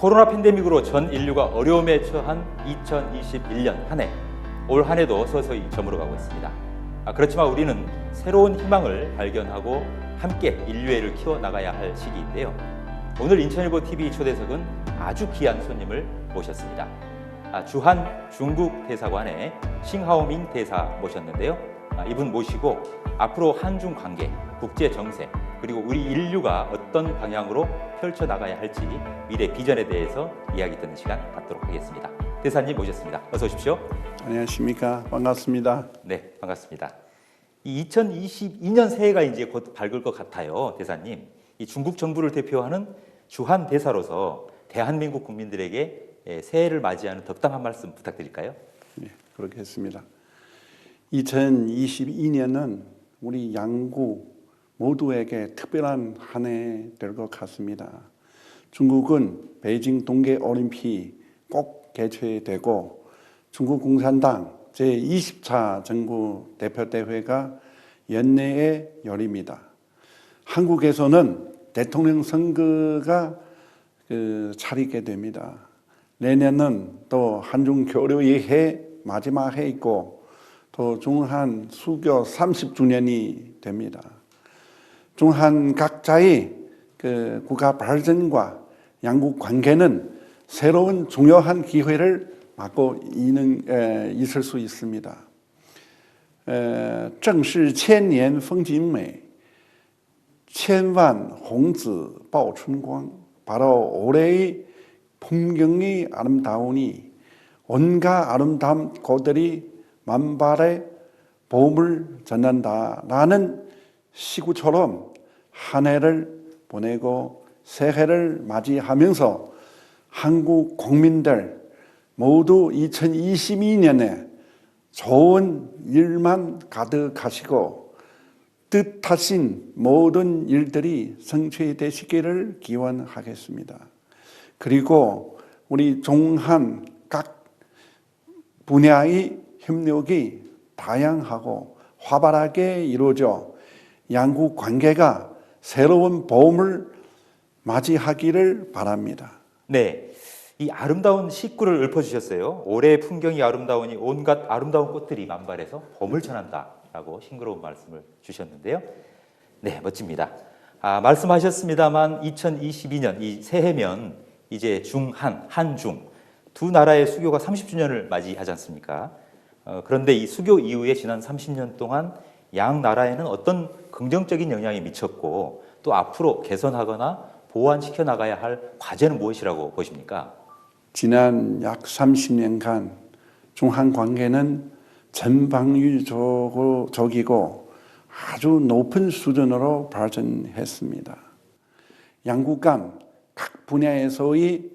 코로나 팬데믹으로 전 인류가 어려움에 처한 2021년 한 해, 올 한 해도 서서히 저물어가고 있습니다. 그렇지만 우리는 새로운 희망을 발견하고 함께 인류애를 키워나가야 할 시기인데요. 오늘 인천일보 TV 초대석은 아주 귀한 손님을 모셨습니다. 주한 중국 대사관의 싱하오밍 대사 모셨는데요. 이분 모시고 앞으로 한중 관계, 국제 정세, 그리고 우리 인류가 어떤 방향으로 펼쳐나가야 할지 미래 비전에 대해서 이야기 듣는 시간 갖도록 하겠습니다. 대사님 모셨습니다. 어서 오십시오. 안녕하십니까. 반갑습니다. 네, 반갑습니다. 이 2022년 새해가 이제 곧 밝을 것 같아요, 대사님. 이 중국 정부를 대표하는 주한 대사로서 대한민국 국민들에게 새해를 맞이하는 덕담 한 말씀 부탁드릴까요? 네, 그렇겠습니다. 2022년은 우리 양국 모두에게 특별한 한 해 될 것 같습니다. 중국은 베이징 동계올림픽 꼭 개최되고 중국 공산당 제20차 정부 대표대회가 연내에 열립니다. 한국에서는 대통령 선거가 차리게 됩니다. 내년은 또 한중 교류의 해 마지막 해이고 또 중한 수교 30주년이 됩니다. 중한 각자의 국가 발전과 양국 관계는 새로운 중요한 기회를 맞고 있을 수 있습니다. 正是千年风景美，千万红紫报春光. 바로 올해의 풍경이 아름다우니 온갖 아름다운 꽃들이 만발의 봄을 전한다라는 시구처럼 한 해를 보내고 새해를 맞이하면서 한국 국민들 모두 2022년에 좋은 일만 가득하시고 뜻하신 모든 일들이 성취되시기를 기원하겠습니다. 그리고 우리 중한 각 분야의 협력이 다양하고 활발하게 이루어져 양국 관계가 새로운 봄을 맞이하기를 바랍니다. 네, 이 아름다운 시구를 읊어주셨어요. 올해의 풍경이 아름다우니 온갖 아름다운 꽃들이 만발해서 봄을 전한다라고 싱그러운 말씀을 주셨는데요. 네, 멋집니다. 말씀하셨습니다만 2022년 이 새해면 이제 중한, 한중 두 나라의 수교가 30주년을 맞이하지 않습니까? 그런데 이 수교 이후에 지난 30년 동안 양 나라에는 어떤 긍정적인 영향이 미쳤고 또 앞으로 개선하거나 보완시켜 나가야 할 과제는 무엇이라고 보십니까? 지난 약 30년간 중한 관계는 전방위적이고 아주 높은 수준으로 발전했습니다. 양국 간 각 분야에서의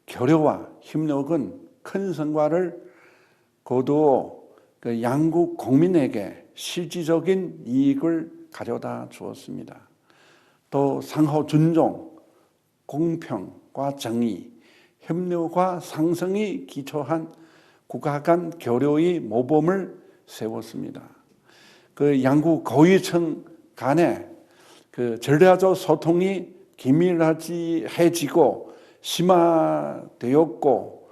교류와 협력은 큰 성과를 거두어 양국 국민에게 실질적인 이익을 가져다 주었습니다. 또 상호 존중, 공평과 정의, 협력과 상생이 기초한 국가 간 교류의 모범을 세웠습니다. 양국 고위층 간의 전략적 소통이 긴밀해지고 심화되었고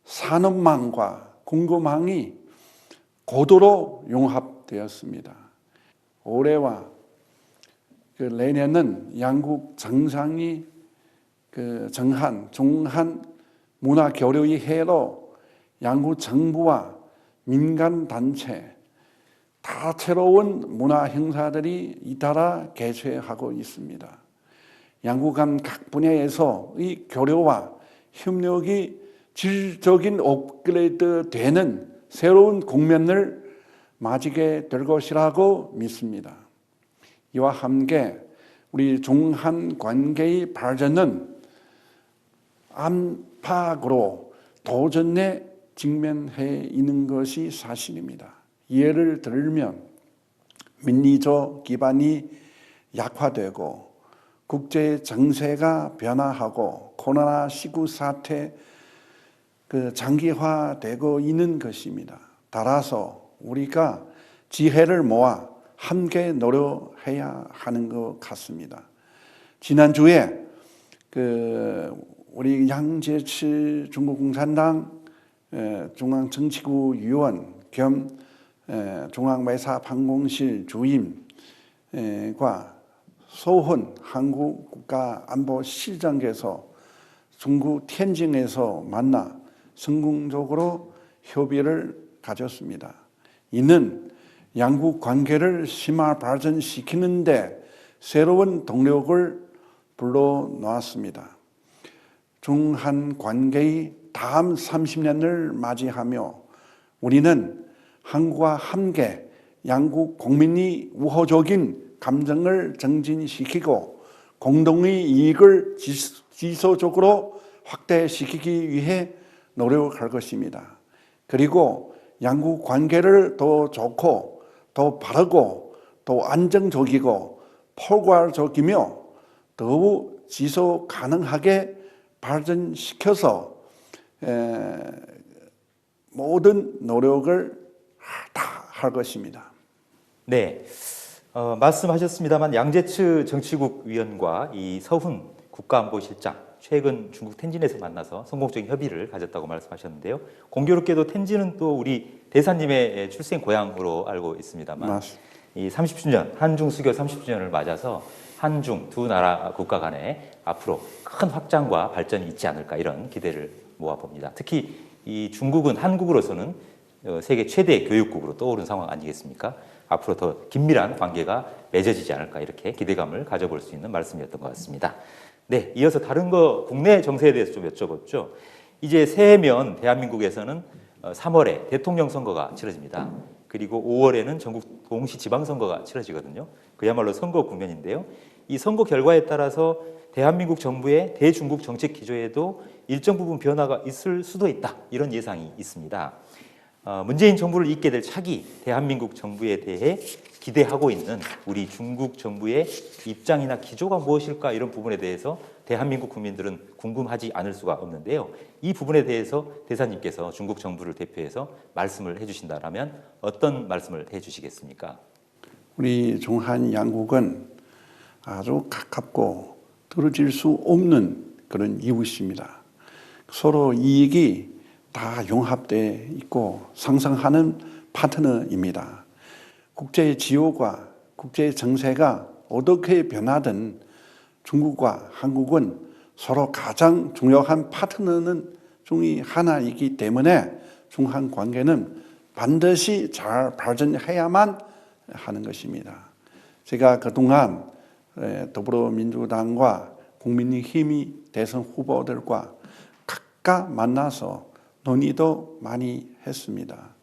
산업망과 공급망이 고도로 융합되었습니다. 올해와 내년은 양국 정상이 정한, 중한 문화 교류의 해로 양국 정부와 민간 단체, 다채로운 문화 행사들이 잇따라 개최하고 있습니다. 양국 간 각 분야에서의 교류와 협력이 질적인 업그레이드 되는 새로운 국면을 맞이게 될 것이라고 믿습니다. 이와 함께 우리 중한 관계의 발전은 안팎으로 도전에 직면해 있는 것이 사실입니다. 예를 들면 민리적 기반이 약화되고 국제 정세가 변화하고 코로나19 사태 장기화되고 있는 것입니다. 따라서 우리가 지혜를 모아 함께 노력해야 하는 것 같습니다. 지난주에 우리 양재치 중국공산당 중앙정치국 위원 겸 중앙외사방공실 주임과 소훈 한국국가안보실장께서 중국 텐진에서 만나 성공적으로 협의를 가졌습니다. 이는 양국 관계를 심화 발전시키는 데 새로운 동력을 불러놓았습니다. 중한 관계의 다음 30년을 맞이하며 우리는 한국과 함께 양국 국민이 우호적인 감정을 정진시키고 공동의 이익을 지속적으로 확대시키기 위해 노력할 것입니다. 그리고 양국 관계를 더 좋고 더 바르고 더 안정적이고 포괄적이며 더욱 지속 가능하게 발전시켜서 모든 노력을 다 할 것입니다. 네, 말씀하셨습니다만 양재츠 정치국 위원과 이 서훈 국가안보실장 최근 중국 텐진에서 만나서 성공적인 협의를 가졌다고 말씀하셨는데요. 공교롭게도 텐진은 또 우리 대사님의 출생 고향으로 알고 있습니다만 맞습니다. 이 30주년 한중 수교 30주년을 맞아서 한중 두 나라 국가 간에 앞으로 큰 확장과 발전이 있지 않을까 이런 기대를 모아봅니다. 특히 이 중국은 한국으로서는 세계 최대 교육국으로 떠오른 상황 아니겠습니까? 앞으로 더 긴밀한 관계가 맺어지지 않을까 이렇게 기대감을 가져볼 수 있는 말씀이었던 것 같습니다. 네, 이어서 다른 거 국내 정세에 대해서 좀 여쭤보죠. 이제 새해면 대한민국에서는 3월에 대통령 선거가 치러집니다. 그리고 5월에는 전국 동시 지방선거가 치러지거든요. 그야말로 선거 국면인데요. 이 선거 결과에 따라서 대한민국 정부의 대중국 정책 기조에도 일정 부분 변화가 있을 수도 있다. 이런 예상이 있습니다. 문재인 정부를 잇게 될 차기 대한민국 정부에 대해 기대하고 있는 우리 중국 정부의 입장이나 기조가 무엇일까 이런 부분에 대해서 대한민국 국민들은 궁금하지 않을 수가 없는데요. 이 부분에 대해서 대사님께서 중국 정부를 대표해서 말씀을 해주신다면 어떤 말씀을 해주시겠습니까? 우리 중한 양국은 아주 가깝고 떨어질 수 없는 그런 이웃입니다. 서로 이익이 다 융합되어 있고 상생하는 파트너입니다. 국제 지호가 국제 정세가 어떻게 변하든 중국과 한국은 서로 가장 중요한 파트너는 중의 하나이기 때문에 중한 관계는 반드시 잘 발전해야만 하는 것입니다. 제가 그동안 더불어민주당과 국민의힘이 대선 후보들과 각각 만나서 논의도 많이 했습니다.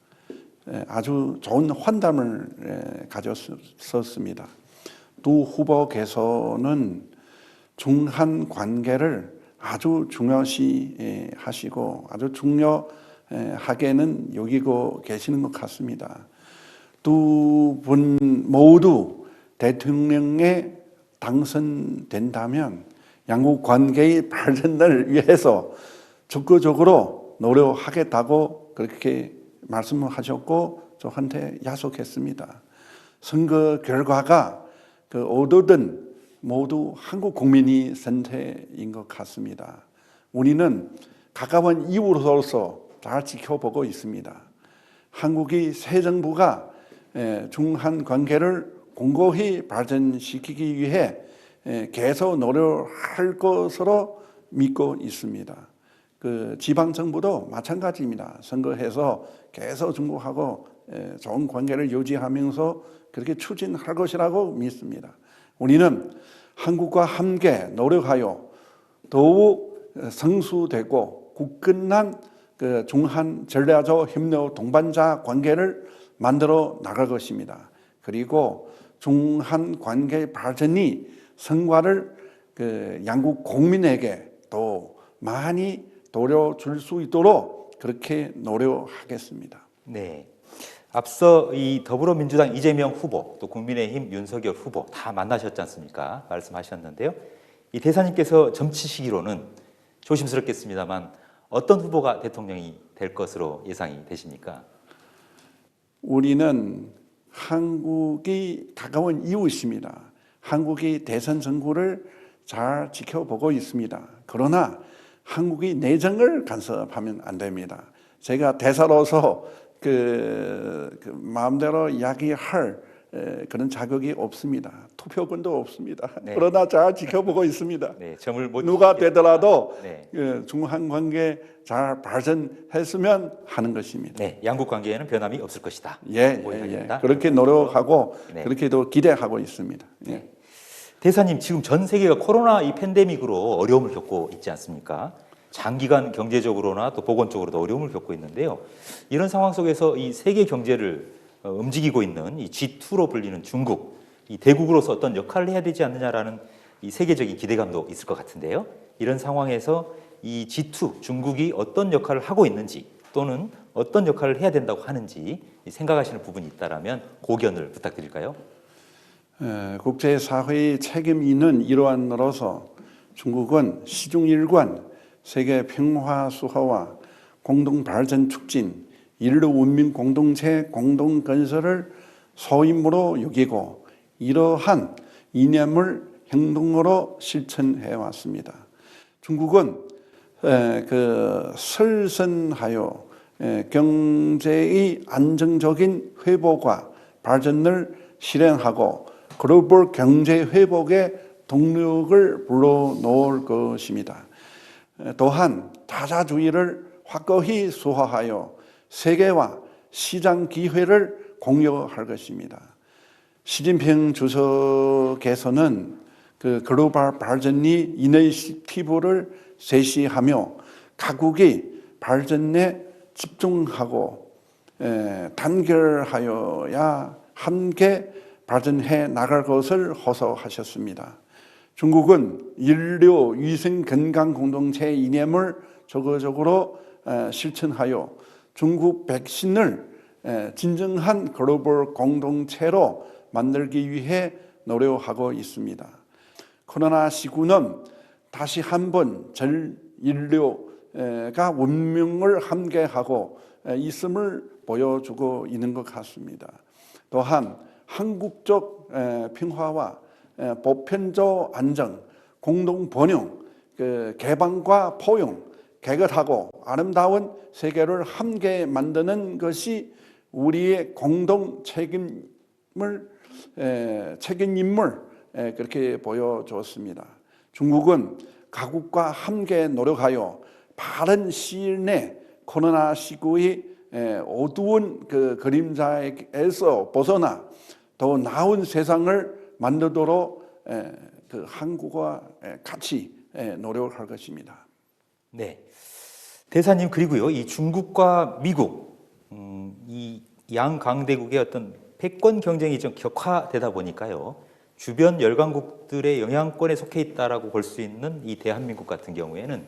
아주 좋은 환담을 가졌었습니다. 두 후보께서는 중한 관계를 아주 중요시 하시고 아주 중요하게는 여기고 계시는 것 같습니다. 두 분 모두 대통령에 당선된다면 양국 관계의 발전을 위해서 적극적으로 노력하겠다고 그렇게 말씀하셨고 저한테 약속했습니다. 선거 결과가 어디든 모두 한국 국민이 선택인 것 같습니다. 우리는 가까운 이웃으로서 잘 지켜보고 있습니다. 한국의 새 정부가 중한 관계를 공고히 발전시키기 위해 계속 노력할 것으로 믿고 있습니다. 그 지방 정부도 마찬가지입니다. 선거해서 계속 중국하고 좋은 관계를 유지하면서 그렇게 추진할 것이라고 믿습니다. 우리는 한국과 함께 노력하여 더욱 성수되고 굳건한 그 중한 전략적 협력 동반자 관계를 만들어 나갈 것입니다. 그리고 중한 관계 발전이 성과를 그 양국 국민에게 또 많이 돌려줄 수 있도록 그렇게 노력하겠습니다. 네. 앞서 이 더불어민주당 이재명 후보 또 국민의힘 윤석열 후보 다 만나셨지 않습니까? 말씀하셨는데요. 이 대사님께서 점치시기로는 조심스럽겠습니다만 어떤 후보가 대통령이 될 것으로 예상이 되십니까? 우리는 한국이 가까운 이웃입니다. 한국이 대선 정부를 잘 지켜보고 있습니다. 그러나 한국이 내정을 간섭하면 안 됩니다. 제가 대사로서 마음대로 이야기할 그런 자격이 없습니다. 투표권도 없습니다. 네. 그러나 잘 지켜보고 있습니다. 네, 점을 못 누가 지키겠다. 되더라도 네. 중한 관계 잘 발전했으면 하는 것입니다. 네, 양국 관계에는 변함이 없을 것이다. 예. 그렇게 노력하고 네. 그렇게도 기대하고 있습니다. 예. 대사님, 지금 전 세계가 코로나 이 팬데믹으로 어려움을 겪고 있지 않습니까? 장기간 경제적으로나 또 보건적으로도 어려움을 겪고 있는데요. 이런 상황 속에서 이 세계 경제를 움직이고 있는 이 G2로 불리는 중국, 이 대국으로서 어떤 역할을 해야 되지 않느냐라는 이 세계적인 기대감도 있을 것 같은데요. 이런 상황에서 이 G2 중국이 어떤 역할을 하고 있는지 또는 어떤 역할을 해야 된다고 하는지 생각하시는 부분이 있다라면 고견을 부탁드릴까요? 국제사회의 책임 있는 일환으로서 중국은 시중일관, 세계 평화 수호와 공동 발전 촉진, 인류文明 공동체 공동 건설을 소임으로 여기고 이러한 이념을 행동으로 실천해 왔습니다. 중국은 설선하여 경제의 안정적인 회복과 발전을 실현하고 글로벌 경제 회복의 동력을 불러놓을 것입니다. 또한 다자주의를 확고히 수호하여 세계와 시장 기회를 공유할 것입니다. 시진핑 주석께서는 글로벌 발전이 이니시티브를 제시하며 각국이 발전에 집중하고 단결하여야 함께 발전해 나갈 것을 호소하셨습니다. 중국은 인류 위생 건강 공동체 이념을 적극적으로 실천하여 중국 백신을 진정한 글로벌 공동체로 만들기 위해 노력하고 있습니다. 코로나19는 다시 한번 전 인류가文明을 함께하고 있음을 보여주고 있는 것 같습니다. 또한 한국적 평화와 보편적 안정, 공동 번영, 개방과 포용, 개걸하고 아름다운 세계를 함께 만드는 것이 우리의 공동 책임을 그렇게 보여줬습니다. 중국은 각국과 함께 노력하여 바른 시일 내 코로나19의 어두운 그림자에서 벗어나 더 나은 세상을 만들도록 한국과 같이 노력할 것입니다. 네, 대사님, 그리고요, 이 중국과 미국 이 양강대국의 어떤 패권 경쟁이 좀 격화되다 보니까요, 주변 열강국들의 영향권에 속해 있다라고 볼 수 있는 이 대한민국 같은 경우에는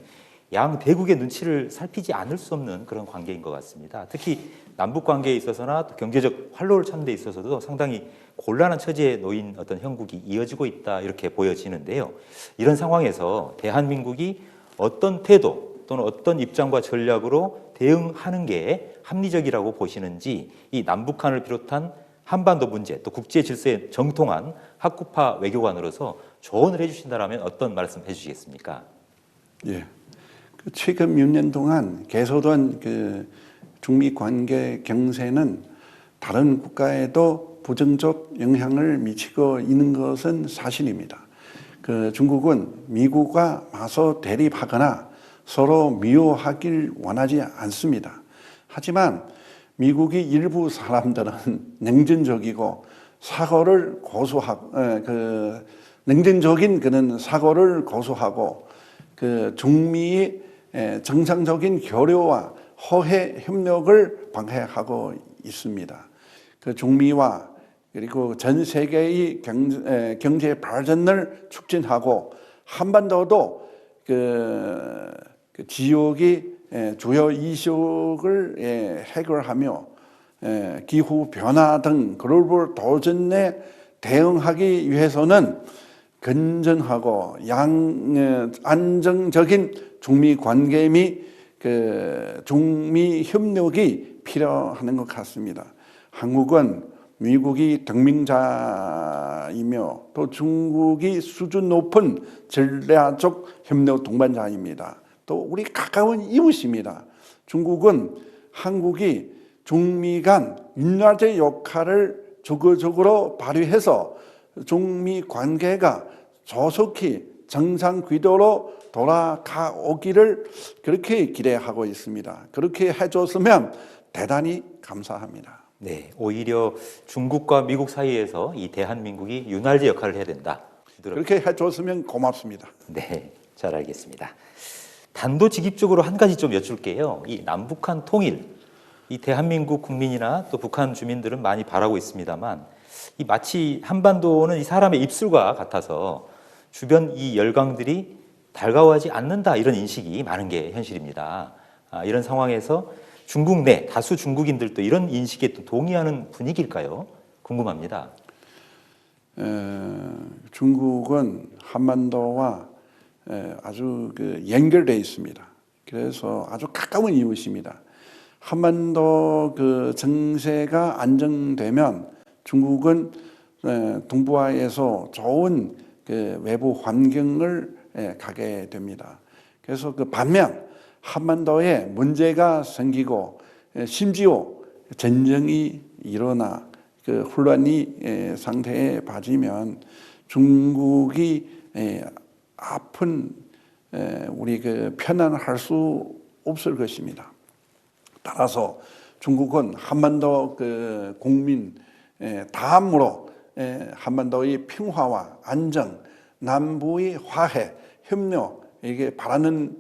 양 대국의 눈치를 살피지 않을 수 없는 그런 관계인 것 같습니다. 특히 남북 관계에 있어서나 또 경제적 활로를 찾는 데 있어서도 상당히 곤란한 처지에 놓인 어떤 형국이 이어지고 있다, 이렇게 보여지는데요. 이런 상황에서 대한민국이 어떤 태도 또는 어떤 입장과 전략으로 대응하는 게 합리적이라고 보시는지, 이 남북한을 비롯한 한반도 문제 또 국제 질서에 정통한 학구파 외교관으로서 조언을 해주신다면 어떤 말씀 해주시겠습니까? 예, 최근 몇 년 동안 계속된 중미 관계 경세는 다른 국가에도 부정적 영향을 미치고 있는 것은 사실입니다. 중국은 미국과 맞서 대립하거나 서로 미워하길 원하지 않습니다. 하지만 미국의 일부 사람들은 냉전적이고 사고를 고수하고 냉전적인 그런 사고를 고수하고 중미의 정상적인 교류와 호혜 협력을 방해하고 있습니다. 중미와 그리고 전 세계의 경제 발전을 촉진하고 한반도도 지역의 주요 이슈를 해결하며 기후 변화 등 글로벌 도전에 대응하기 위해서는 건전하고 안정적인 중미 관계 및 중미 협력이 필요한 것 같습니다. 한국은 미국이 동맹자이며 또 중국이 수준 높은 전략적 협력 동반자입니다. 또 우리 가까운 이웃입니다. 중국은 한국이 중미 간 윤활제 역할을 적극적으로 발휘해서 중미 관계가 조속히 정상軌道로 돌아가오기를 그렇게 기대하고 있습니다. 그렇게 해줬으면 대단히 감사합니다. 네, 오히려 중국과 미국 사이에서 이 대한민국이 윤활제 역할을 해야 된다. 그렇게 해줬으면 고맙습니다. 네, 잘 알겠습니다. 단도직입적으로 한 가지 좀 여쭐게요. 이 남북한 통일, 이 대한민국 국민이나 또 북한 주민들은 많이 바라고 있습니다만, 이 마치 한반도는 이 사람의 입술과 같아서 주변 이 열강들이 달가워하지 않는다, 이런 인식이 많은 게 현실입니다. 이런 상황에서 중국 내 다수 중국인들도 이런 인식에 또 동의하는 분위기일까요? 궁금합니다. 중국은 한반도와 아주 연결되어 있습니다. 그래서 아주 가까운 이웃입니다. 한반도 정세가 안정되면 중국은 동북아에서 좋은 외부 환경을 가게 됩니다. 그래서 반면 한반도에 문제가 생기고 심지어 전쟁이 일어나 혼란이 상태에 빠지면 중국이 아픈 우리 편안할 수 없을 것입니다. 따라서 중국은 한반도 국민 다음으로 한반도의 평화와 안정, 남북의 화해, 협력 이게 바라는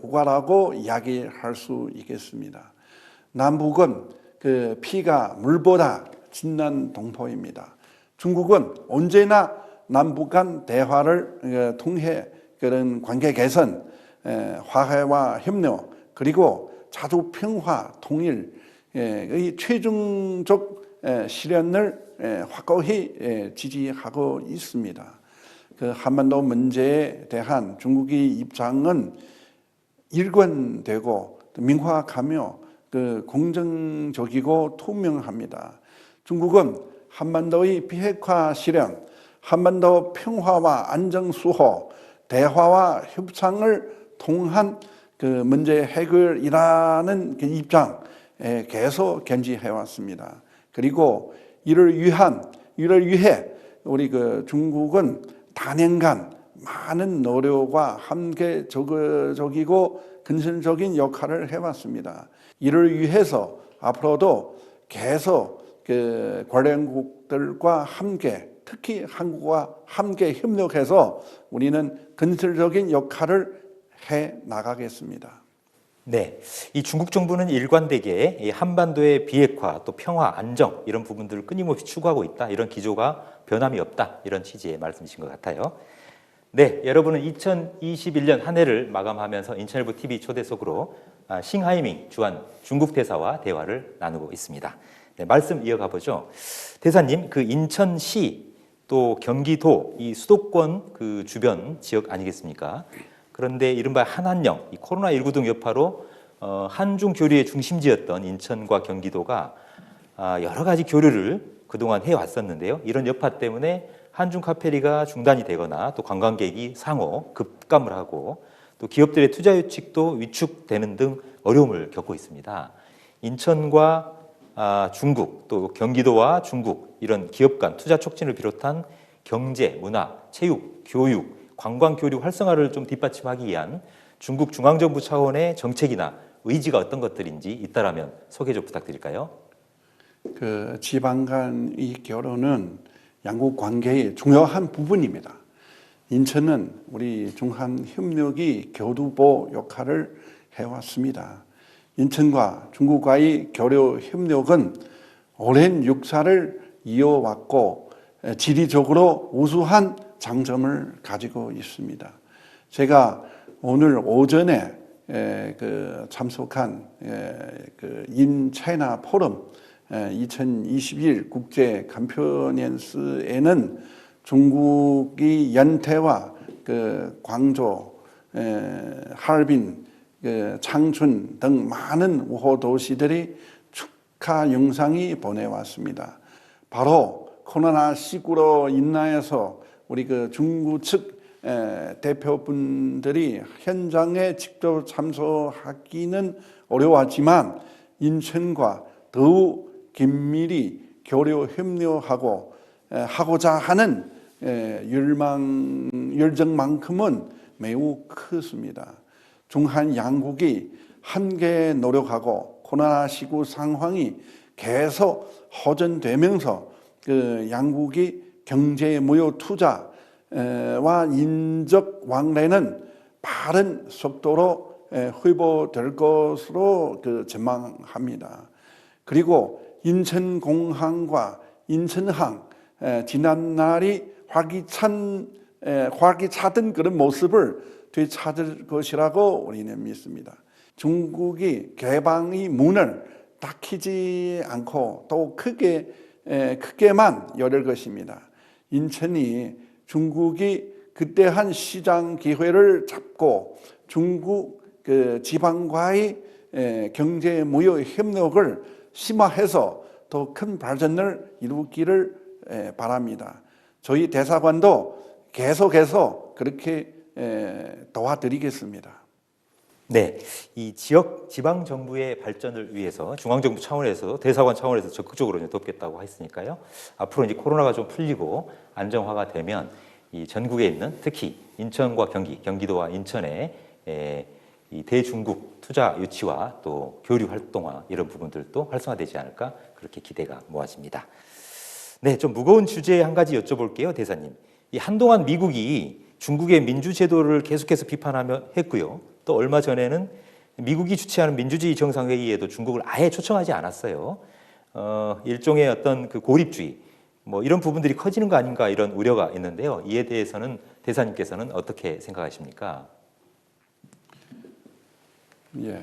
국가라고 이야기할 수 있겠습니다. 남북은 피가 물보다 진한 동포입니다. 중국은 언제나 남북 간 대화를 통해 그런 관계 개선, 화해와 협력 그리고 자주 평화, 통일의 최종적 실현을 확고히 지지하고 있습니다. 한반도 문제에 대한 중국의 입장은 일관되고 명확하며 공정적이고 투명합니다. 중국은 한반도의 비핵화 실현, 한반도 평화와 안정 수호, 대화와 협상을 통한 문제 해결이라는 입장 계속 견지해 왔습니다. 그리고 이를 위해 우리 중국은 단연간 많은 노력과 함께 적극적이고 근본적인 역할을 해왔습니다. 이를 위해서 앞으로도 계속 관련국들과 함께 특히 한국과 함께 협력해서 우리는 근본적인 역할을 해 나가겠습니다. 네, 이 중국 정부는 일관되게 이 한반도의 비핵화, 또 평화, 안정 이런 부분들을 끊임없이 추구하고 있다. 이런 기조가 변함이 없다. 이런 취지의 말씀이신 것 같아요. 네, 여러분은 2021년 한 해를 마감하면서 인천일보 TV 초대석으로 싱하이밍 주한 중국 대사와 대화를 나누고 있습니다. 네, 말씀 이어가 보죠. 대사님, 인천시 또 경기도 이 수도권 주변 지역 아니겠습니까? 그런데 이른바 한한령, 이 코로나19 등 여파로 한중 교류의 중심지였던 인천과 경기도가 여러 가지 교류를 그동안 해왔었는데요. 이런 여파 때문에 한중 카페리가 중단이 되거나 또 관광객이 상호 급감을 하고 또 기업들의 투자 유치도 위축되는 등 어려움을 겪고 있습니다. 인천과 중국 또 경기도와 중국 이런 기업 간 투자 촉진을 비롯한 경제, 문화, 체육, 교육, 관광 교류 활성화를 좀 뒷받침하기 위한 중국 중앙정부 차원의 정책이나 의지가 어떤 것들인지 있다라면 소개 좀 부탁드릴까요? 지방 간의 교류는 양국 관계의 중요한 부분입니다. 인천은 우리 중한 협력이 교두보 역할을 해왔습니다. 인천과 중국과의 교류 협력은 오랜 역사를 이어왔고 지리적으로 우수한 장점을 가지고 있습니다. 제가 오늘 오전에 참석한 인차이나 포럼 2021 국제 컨퍼런스에는 중국의 연태와 광주, 하얼빈, 창춘 등 많은 우호 도시들이 축하 영상이 보내왔습니다. 바로 코로나19로 인하여서 우리 중국 측 대표분들이 현장에 직접 참석하기는 어려웠지만 인천과 더욱 긴밀히 교류 협력하고 하고자 하는 열정만큼은 매우 크습니다. 중한 양국이 함께 노력하고 코로나19 상황이 계속 호전되면서 그 양국이 경제 무역 투자와 인적 왕래는 빠른 속도로 회복될 것으로 전망합니다. 그리고 인천공항과 인천항 지난날이 활기차던 그런 모습을 되찾을 것이라고 우리는 믿습니다. 중국이 개방의 문을 닫히지 않고 또 크게만 열릴 것입니다. 인천이 중국이 그때한 시장 기회를 잡고 중국 지방과의 경제 무역 협력을 심화해서 더 큰 발전을 이루기를 바랍니다. 저희 대사관도 계속해서 그렇게 도와드리겠습니다. 네, 이 지역 지방 정부의 발전을 위해서 중앙 정부 차원에서 대사관 차원에서 적극적으로 이제 돕겠다고 했으니까요. 앞으로 이제 코로나가 좀 풀리고 안정화가 되면 이 전국에 있는 특히 인천과 경기도와 인천에 이 대중국 투자 유치와 또 교류 활동화 이런 부분들도 활성화되지 않을까 그렇게 기대가 모아집니다. 네, 좀 무거운 주제 한 가지 여쭤볼게요, 대사님. 이 한동안 미국이 중국의 민주제도를 계속해서 비판하며 했고요. 또 얼마 전에는 미국이 주최하는 민주주의 정상회의에도 중국을 아예 초청하지 않았어요. 일종의 어떤 그 고립주의, 뭐 이런 부분들이 커지는 거 아닌가 이런 우려가 있는데요. 이에 대해서는 대사님께서는 어떻게 생각하십니까? 예.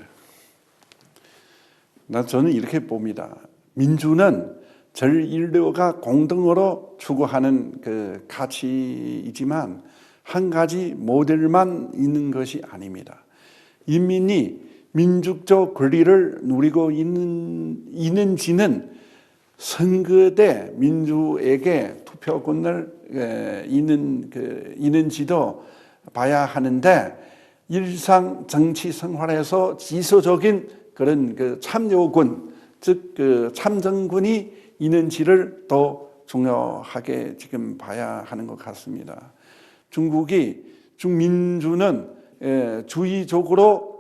저는 이렇게 봅니다. 민주는 전 인류가 공동으로 추구하는 그 가치이지만 한 가지 모델만 있는 것이 아닙니다. 인민이 민주적 권리를 누리고 있는지는 선거 때 민주에게 투표권을 있는지도 봐야 하는데 일상 정치 생활에서 지속적인 그런 그 참여권, 즉 그 참정권이 있는지를 더 중요하게 지금 봐야 하는 것 같습니다. 중민주는 주기적으로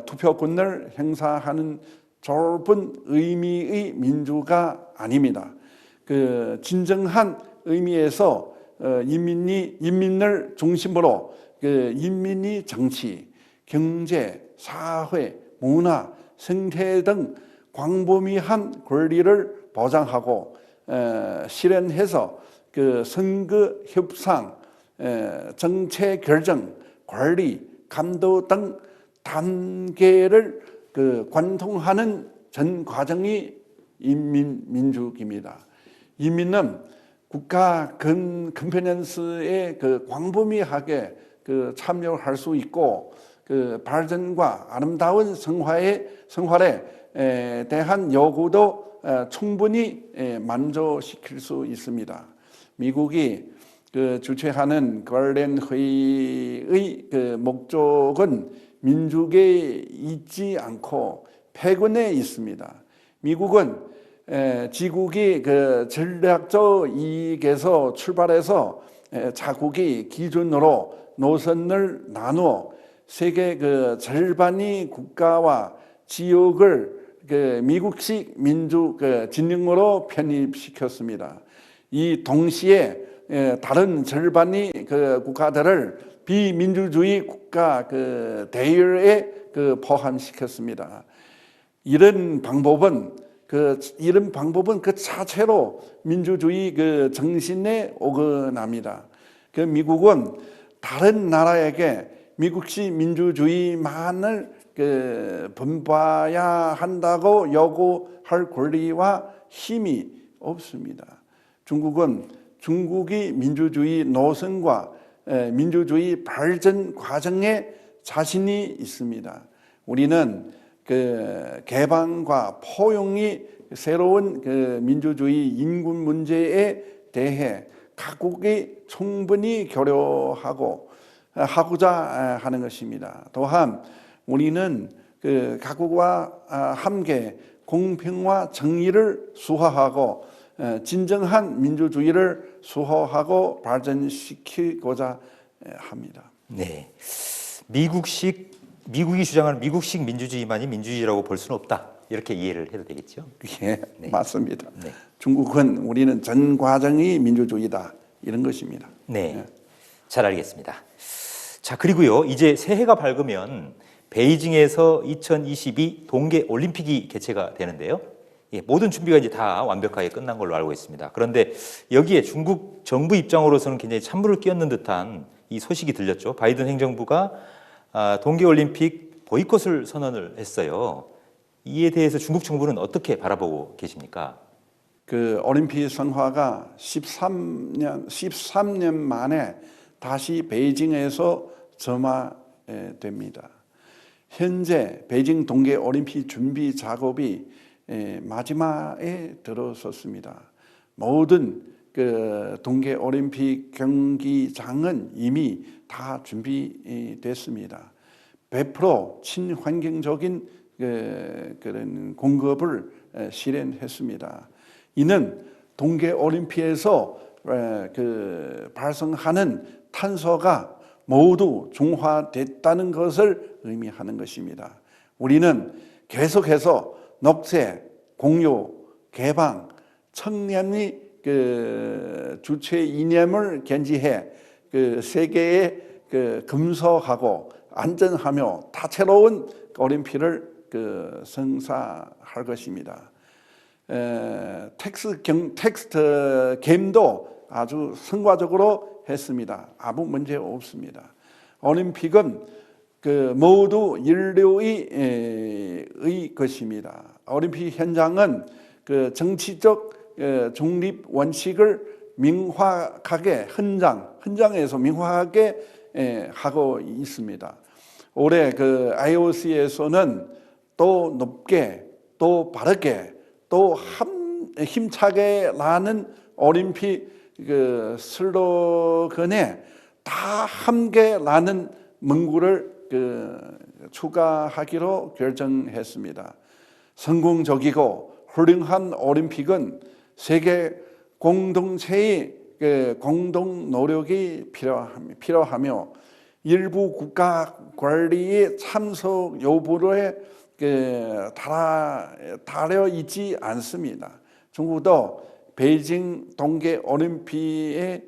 투표권을 행사하는 좁은 의미의 민주가 아닙니다. 그 진정한 의미에서 인민을 중심으로 인민이 정치, 경제, 사회, 문화, 생태 등 광범위한 권리를 보장하고 실현해서 그 선거 협상, 정책 결정, 관리, 감도 등 단계를 관통하는 전 과정이 인민민주입니다. 인민은 국가 건퍼런스에 광범위하게 참여할 수 있고 발전과 아름다운 생활에 대한 요구도 충분히 만족시킬 수 있습니다. 미국이 주최하는 관련 회의의 목적은 민주에 있지 않고 패권에 있습니다. 미국은 지국이 전략적 이익에서 출발해서 자국이 기준으로 노선을 나누어 세계 절반의 국가와 지역을 미국식 민주 진영으로 편입시켰습니다. 이 동시에 다른 절반의 국가들을 비민주주의 국가 대열에 포함시켰습니다. 이런 방법은 그 자체로 민주주의 정신에 어긋납니다. 미국은 다른 나라에게 미국식 민주주의만을 본받아야 한다고 요구할 권리와 힘이 없습니다. 중국은 중국의 민주주의 노선과 민주주의 발전 과정에 자신이 있습니다. 우리는 개방과 포용이 새로운 민주주의 인권 문제에 대해 각국이 충분히 교류하고 하고자 하는 것입니다. 또한 우리는 그 각국과 함께 공평과 정의를 수호하고 진정한 민주주의를 수호하고 발전시키고자 합니다. 네, 미국이 주장하는 미국식 민주주의만이 민주주의라고 볼 수는 없다. 이렇게 이해를 해도 되겠죠? 예, 네. 맞습니다. 네. 중국은 우리는 전 과정이 민주주의다 이런 것입니다. 네, 잘 알겠습니다. 자, 그리고요, 이제 새해가 밝으면 베이징에서 2022 동계 올림픽이 개최가 되는데요. 예, 모든 준비가 이제 다 완벽하게 끝난 걸로 알고 있습니다. 그런데 여기에 중국 정부 입장으로서는 굉장히 찬물을 끼얹는 듯한 이 소식이 들렸죠. 바이든 행정부가 동계 올림픽 보이콧을 선언을 했어요. 이에 대해서 중국 정부는 어떻게 바라보고 계십니까? 그 올림픽 성화가 13년 만에 다시 베이징에서 점화됩니다. 현재 베이징 동계 올림픽 준비 작업이 마지막에 들어섰습니다. 모든 그 동계 올림픽 경기장은 이미 다 준비됐습니다. 100% 친환경적인 그런 공급을 실현했습니다. 이는 동계 올림픽에서 그 발생하는 탄소가 모두 중화됐다는 것을 의미하는 것입니다. 우리는 계속해서 녹색, 공유, 개방, 청렴이 그 주체 이념을 견지해 그 세계에 그 금소하고 안전하며 다채로운 올림픽을 그 성사할 것입니다. 텍스트 게임도 아주 성과적으로 했습니다. 아무 문제 없습니다. 올림픽은 그 모두 인류의 것입니다. 올림픽 현장은 그 정치적 중립 원칙을 명확하게 현장에서 명확하게 하고 있습니다. 올해 그 IOC에서는 또 높게 또 바르게 또 힘차게 라는 올림픽 그 슬로건에 다 함께라는 문구를 그 추가하기로 결정했습니다. 성공적이고 훌륭한 올림픽은 세계 공동체의 그 공동 노력이 필요하며 일부 국가 관리의 참석 여부에 달려 있지 않습니다. 중국도 베이징 동계 올림픽에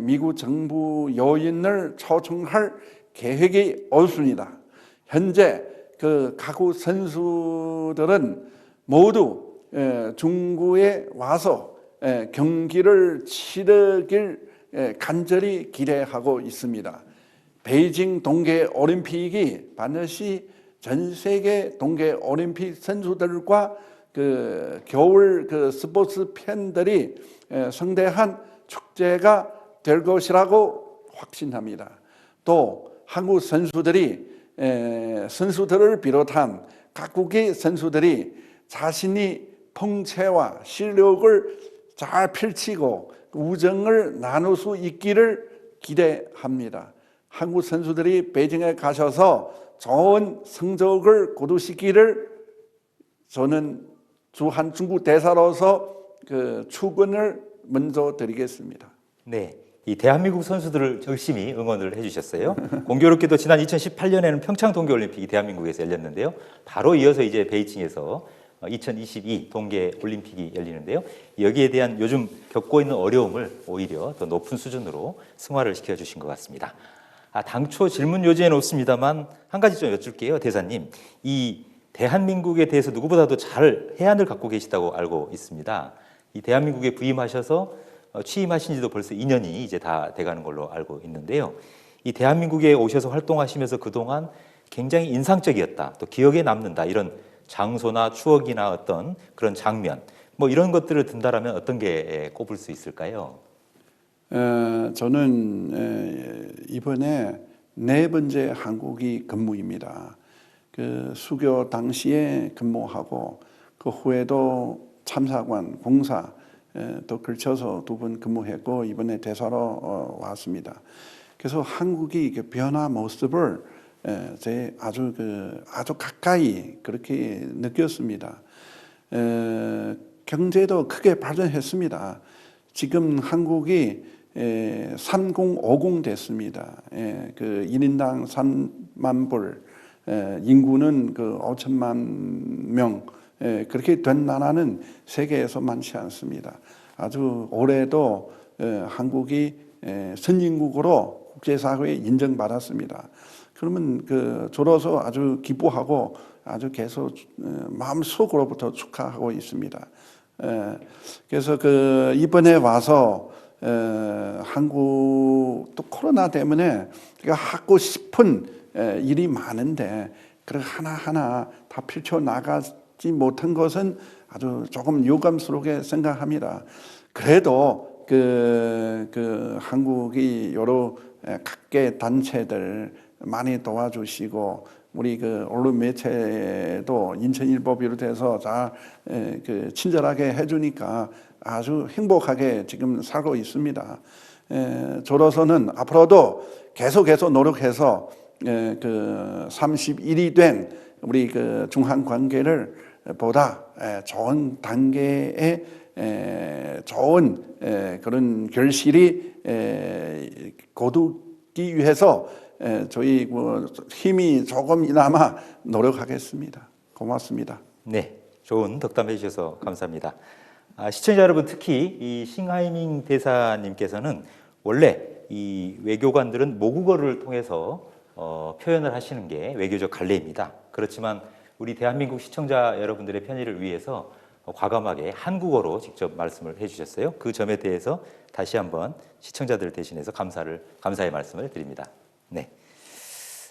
미국 정부 요인을 초청할 계획이 없습니다. 현재 그 각국 선수들은 모두 중국에 와서 경기를 치르길 간절히 기대하고 있습니다. 베이징 동계 올림픽이 반드시 전 세계 동계 올림픽 선수들과 그 겨울 그 스포츠 팬들이 성대한 축제가 될 것이라고 확신합니다. 또 한국 선수들을 비롯한 각국의 선수들이 자신이 풍채와 실력을 잘 펼치고 우정을 나눌 수 있기를 기대합니다. 한국 선수들이 베이징에 가셔서 좋은 성적을 거두시기를 저는 주한 중국 대사로서 그 축원을 먼저 드리겠습니다. 네, 이 대한민국 선수들을 열심히 응원을 해주셨어요. 공교롭게도 지난 2018년에는 평창 동계올림픽이 대한민국에서 열렸는데요. 바로 이어서 이제 베이징에서 2022 동계올림픽이 열리는데요. 여기에 대한 요즘 겪고 있는 어려움을 오히려 더 높은 수준으로 승화를 시켜주신 것 같습니다. 당초 질문 요지에는 없습니다만 한 가지 좀 여쭐게요. 대사님, 이 대한민국에 대해서 누구보다도 잘 해안을 갖고 계시다고 알고 있습니다. 이 대한민국에 부임하셔서 취임하신 지도 벌써 2년이 이제 다 돼가는 걸로 알고 있는데요. 이 대한민국에 오셔서 활동하시면서 그동안 굉장히 인상적이었다, 또 기억에 남는다, 이런 장소나 추억이나 어떤 그런 장면, 뭐 이런 것들을 든다라면 어떤 게 꼽을 수 있을까요? 저는 이번에 4번째 한국이 근무입니다. 그 수교 당시에 근무하고 그 후에도 참사관, 공사 또 걸쳐서 2번 근무했고 이번에 대사로 왔습니다. 그래서 한국이 이게 변화 모습을 제 아주 가까이 그렇게 느꼈습니다. 경제도 크게 발전했습니다. 지금 한국이 3050 됐습니다. 그 1인당 3만 불, 인구는 그 5천만 명, 그렇게 된 나라는 세계에서 많지 않습니다. 아주 올해도 한국이 선진국으로 국제사회에 인정받았습니다. 그러면 저로서 아주 기뻐하고 아주 계속 마음속으로부터 축하하고 있습니다. 그래서 이번에 와서 한국 또 코로나 때문에 제가 하고 싶은 일이 많은데 그 하나하나 다 펼쳐 나가지 못한 것은 아주 조금 유감스럽게 생각합니다. 그래도 한국이 여러 각계 단체들 많이 도와주시고 우리 언론 매체도 인천일보 비롯해서 다 친절하게 해주니까 아주 행복하게 지금 살고 있습니다. 저로서는 앞으로도 계속해서 노력해서 31이 된 우리 중한 관계를 보다 좋은 단계의 좋은 그런 결실이 거두기 위해서 저희 힘이 조금이나마 노력하겠습니다. 고맙습니다. 네, 좋은 덕담해 주셔서 감사합니다. 시청자 여러분, 특히 이 싱하이밍 대사님께서는 원래 이 외교관들은 모국어를 통해서 표현을 하시는 게 외교적 관례입니다. 그렇지만 우리 대한민국 시청자 여러분들의 편의를 위해서 과감하게 한국어로 직접 말씀을 해주셨어요. 그 점에 대해서 다시 한번 시청자들을 대신해서 감사의 말씀을 드립니다.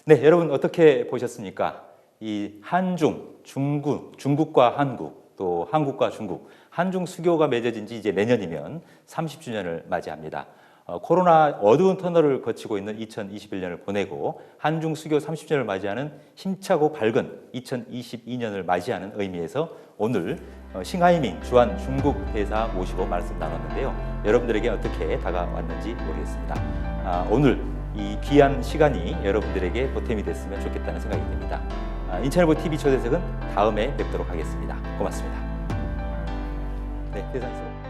네, 여러분 어떻게 보셨습니까? 이 한중, 중국과 한국, 또 한국과 중국, 한중 수교가 맺어진 지 이제 내년이면 30주년을 맞이합니다. 코로나 어두운 터널을 거치고 있는 2021년을 보내고 한중 수교 30주년을 맞이하는 힘차고 밝은 2022년을 맞이하는 의미에서 오늘 싱하이밍 주한 중국 대사 모시고 말씀 나눴는데요. 여러분들에게 어떻게 다가왔는지 모르겠습니다. 오늘 이 귀한 시간이 여러분들에게 보탬이 됐으면 좋겠다는 생각이 듭니다. 인천일보 TV 초대석은 다음에 뵙도록 하겠습니다. 고맙습니다. 네, 대사님.